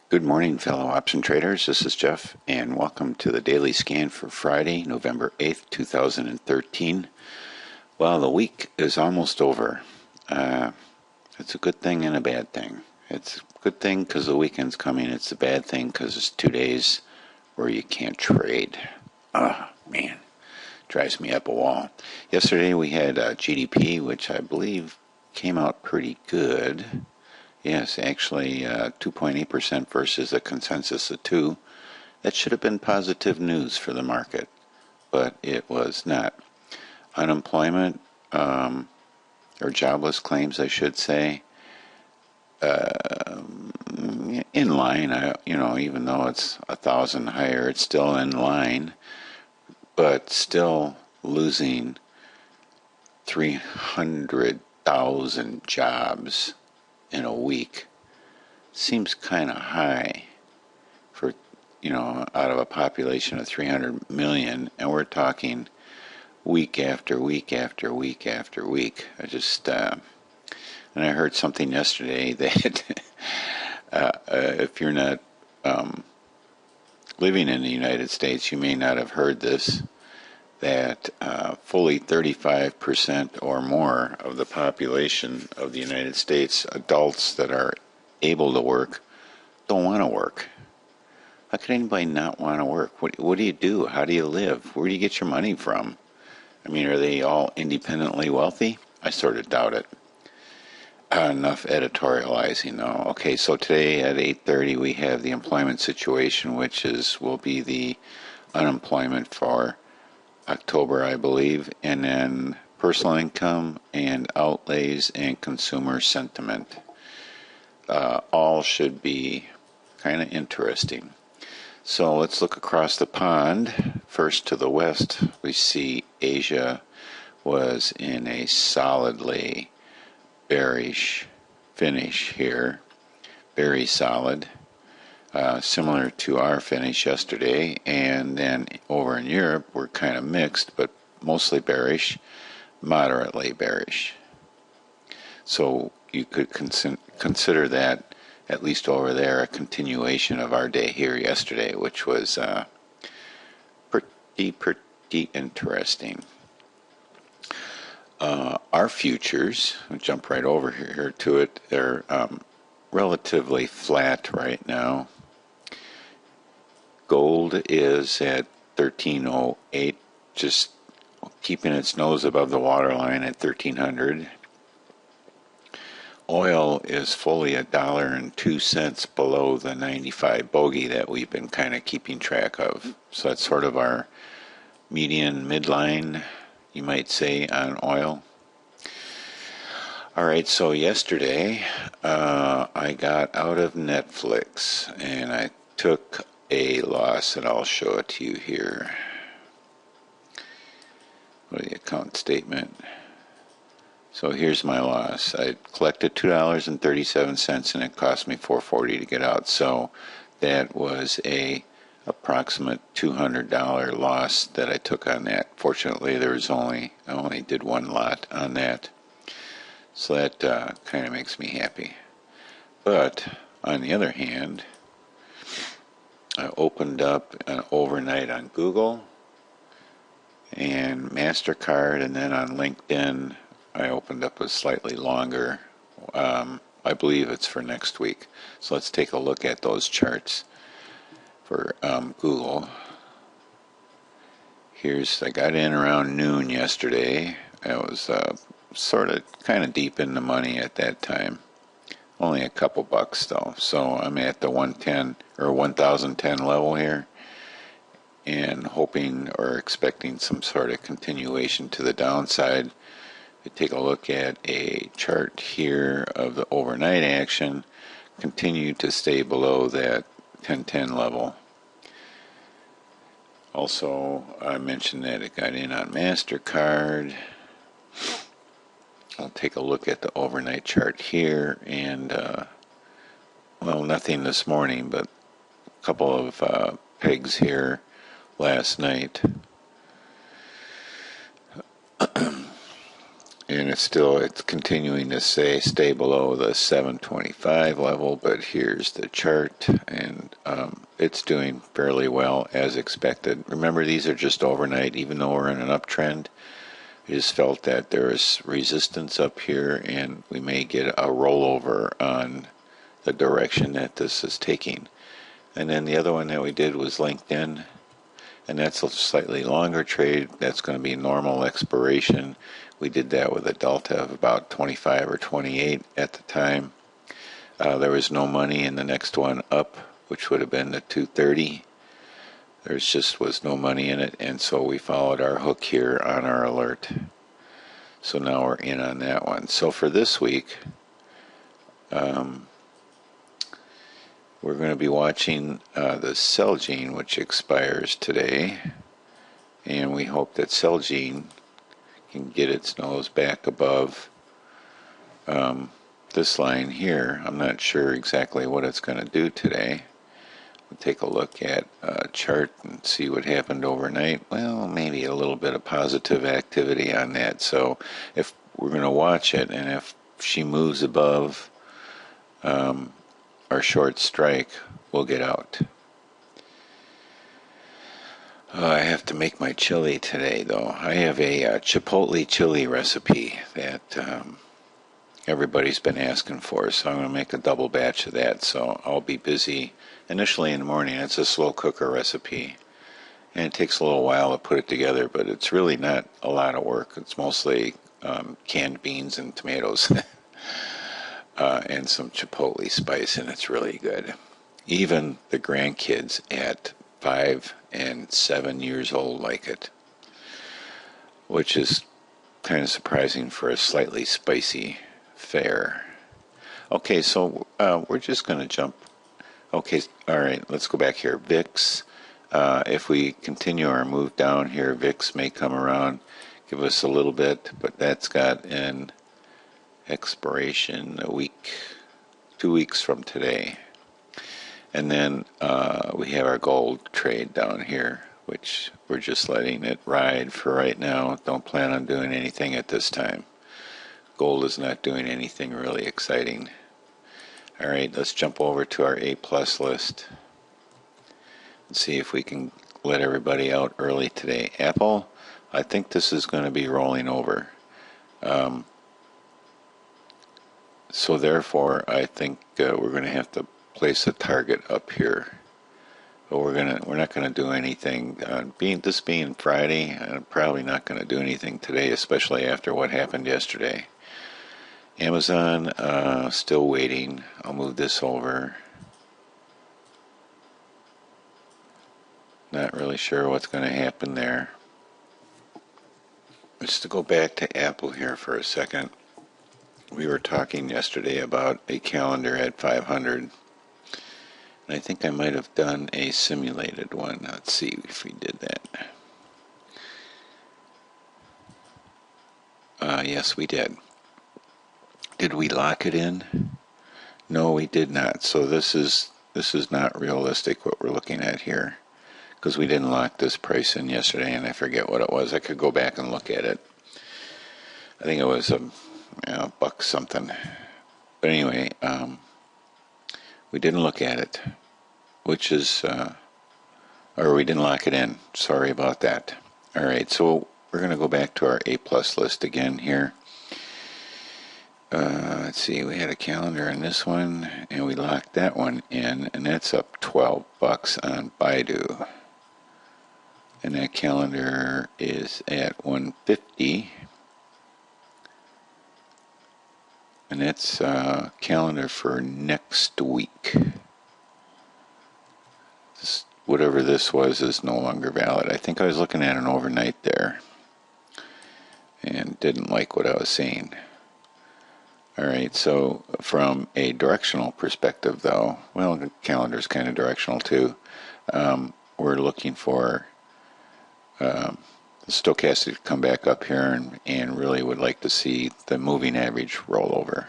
Good morning, fellow option traders. This is Jeff, and welcome to the daily scan for Friday, November 8th, 2013. Well, the week is almost over. It's a good thing and a bad thing. It's a good thing because the weekend's coming. It's a bad thing because it's 2 days where you can't trade. Man, drives me up a wall. Yesterday we had GDP, which I believe came out pretty good. Yes, actually 2.8% versus a consensus of 2. That should have been positive news for the market, but it was not. Unemployment, or jobless claims, I should say, in line. Even though it's 1,000 higher, it's still in line, but still losing 300,000 jobs in a week seems kind of high for, out of a population of 300 million, and we're talking week after week after week after week. And I heard something yesterday that if you're not living in the United States, you may not have heard this, that fully 35% or more of the population of the United States, adults that are able to work, don't want to work. How could anybody not want to work? What do you do? How do you live? Where do you get your money from? I mean, are they all independently wealthy? I sort of doubt it. Enough editorializing, though. Okay, so today at 8:30 we have the employment situation, which will be the unemployment for October, I believe, and then personal income and outlays and consumer sentiment. All should be kind of interesting. So let's look across the pond. First to the west, we see Asia was in a solidly bearish finish here. Very solid. Similar to our finish yesterday, and then over in Europe we're kind of mixed, but mostly bearish, moderately bearish. So you could consider that, at least over there, a continuation of our day here yesterday, which was pretty interesting. Our futures, I'll jump right over here to it, they're relatively flat right now. Gold is at 1308, just keeping its nose above the waterline at 1300. Oil is fully $1.02 below the 95 bogey that we've been kind of keeping track of. So that's sort of our median midline, you might say, on oil. All right, so yesterday I got out of Netflix and I took a loss, and I'll show it to you here. Go to the account statement. So here's my loss. I collected $2.37 and it cost me $4.40 to get out. So that was a approximate $200 loss that I took on that. Fortunately, I only did one lot on that. So that kind of makes me happy. But on the other hand, I opened up an overnight on Google and MasterCard, and then on LinkedIn I opened up a slightly longer. I believe it's for next week. So let's take a look at those charts for Google. I got in around noon yesterday. I was sort of kind of deep in the money at that time. Only a couple bucks though. So I'm at the 110 or 1010 level here, and hoping or expecting some sort of continuation to the downside. We take a look at a chart here of the overnight action, continue to stay below that 1010 level. Also, I mentioned that it got in on MasterCard. I'll take a look at the overnight chart here, and well, nothing this morning, but a couple of pegs here last night. and it's continuing to stay below the 725 level, but here's the chart, and it's doing fairly well as expected. Remember, these are just overnight, even though we're in an uptrend. I just felt that there is resistance up here, and we may get a rollover on the direction that this is taking. And then the other one that we did was LinkedIn, and that's a slightly longer trade. That's going to be normal expiration. We did that with a delta of about 25 or 28 at the time. There was no money in the next one up, which would have been the 230. There just was no money in it, and so we followed our hook here on our alert. So now we're in on that one. So for this week, we're going to be watching the Celgene, which expires today, and we hope that Celgene can get its nose back above this line here. I'm not sure exactly what it's going to do today. We'll take a look at a chart and see what happened overnight. Well, maybe a little bit of positive activity on that. So if we're going to watch it, and if she moves above our short strike, we'll get out. I have to make my chili today, though. I have a chipotle chili recipe that everybody's been asking for, so I'm going to make a double batch of that. So I'll be busy initially in the morning. It's a slow cooker recipe, and it takes a little while to put it together, but it's really not a lot of work. It's mostly canned beans and tomatoes and some chipotle spice, and it's really good. Even the grandkids at 5 and 7 years old like it, which is kind of surprising for a slightly spicy fare. Okay, so we're just going to jump. Okay, all right, let's go back here. VIX, if we continue our move down here, VIX may come around, give us a little bit, but that's got an expiration a week, 2 weeks from today. And then we have our gold trade down here, which we're just letting it ride for right now. Don't plan on doing anything at this time. Gold is not doing anything really exciting. All right, let's jump over to our A+ list and see if we can let everybody out early today. Apple, I think this is going to be rolling over. So therefore, I think we're going to have to place a target up here. But we're not going to do anything. This being Friday, I'm probably not going to do anything today, especially after what happened yesterday. Amazon, still waiting. I'll move this over. Not really sure what's going to happen there. Just to go back to Apple here for a second. We were talking yesterday about a calendar at 500. And I think I might have done a simulated one. Let's see if we did that. Yes, we did. Did we lock it in? No, we did not. So this is not realistic what we're looking at here, because we didn't lock this price in yesterday, and I forget what it was. I could go back and look at it. I think it was a buck something. But anyway, we didn't look at it, which is, or we didn't lock it in. Sorry about that. All right, so we're going to go back to our A+ list again here. Let's see, we had a calendar in this one, and we locked that one in, and that's up 12 bucks on Baidu. And that calendar is at 150. And that's calendar for next week. Whatever this was is no longer valid. I think I was looking at an overnight there and didn't like what I was seeing. All right, so from a directional perspective, though, well, the calendar's kind of directional too. We're looking for the stochastic to come back up here, and really would like to see the moving average roll over.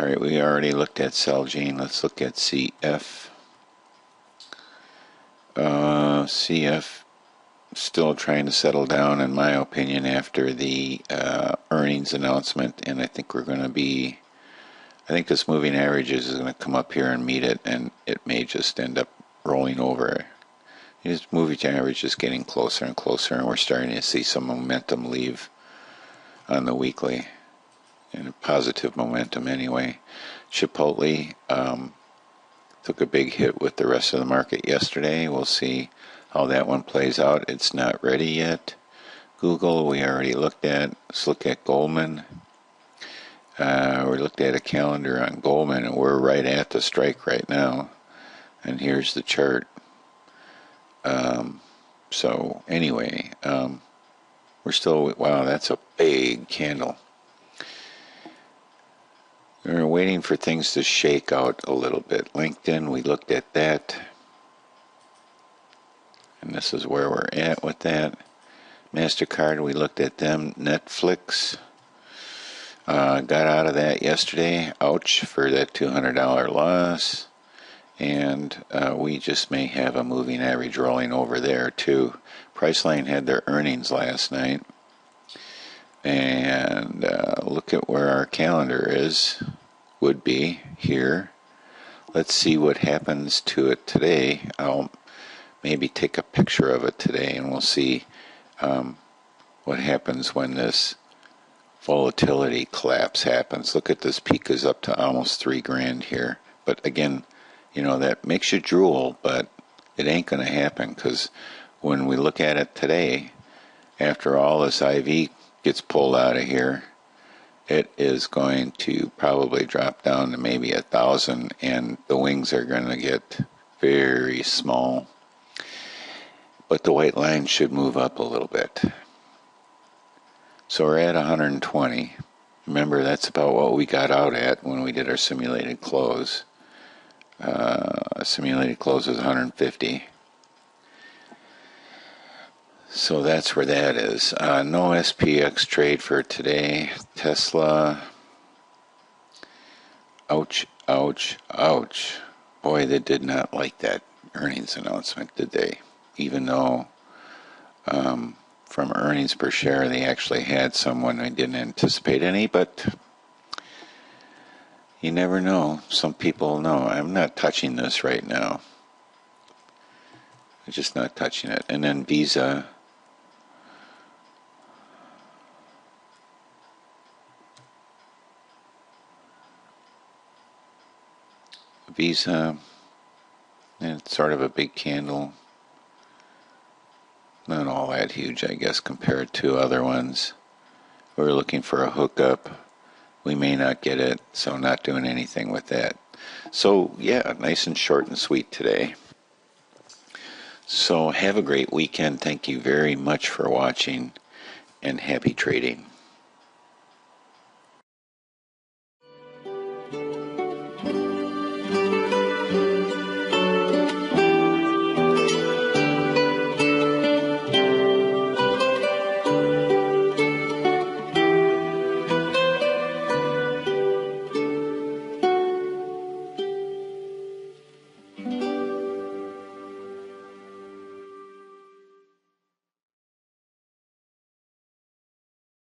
All right, we already looked at Celgene. Let's look at CF. CF still trying to settle down, in my opinion, after the earnings announcement, and I think I think this moving average is going to come up here and meet it, and it may just end up rolling over. This moving average is getting closer and closer, and we're starting to see some momentum leave on the weekly, and a positive momentum anyway. Chipotle took a big hit with the rest of the market yesterday. We'll see how that one plays out. It's not ready yet. Google, we already looked at. Let's look at Goldman. We looked at a calendar on Goldman, and we're right at the strike right now. And here's the chart. So anyway, we're still, wow, that's a big candle. We're waiting for things to shake out a little bit. LinkedIn, we looked at that. And this is where we're at with that. MasterCard, we looked at them. Netflix, got out of that yesterday. Ouch for that $200 loss. And we just may have a moving average rolling over there too. Priceline had their earnings last night. And look at where our calendar would be here. Let's see what happens to it today. I'll maybe take a picture of it today, and we'll see what happens when this volatility collapse happens. Look at this peak is up to almost $3,000 here. But again, that makes you drool, but it ain't going to happen, because when we look at it today, after all this IV gets pulled out of here, it is going to probably drop down to maybe 1,000, and the wings are going to get very small. But the white line should move up a little bit. So we're at 120. Remember, that's about what we got out at when we did our simulated close. Simulated close is 150. So that's where that is. No SPX trade for today. Tesla. Ouch, ouch, ouch. Boy, they did not like that earnings announcement, did they? Even though from earnings per share they actually had someone they didn't anticipate any, but you never know. Some people know. I'm not touching this right now. I'm just not touching it. And then Visa. Visa, it's sort of a big candle. Not all that huge, I guess, compared to other ones. We're looking for a hookup. We may not get it, so not doing anything with that. So, yeah, nice and short and sweet today. So have a great weekend. Thank you very much for watching, and happy trading.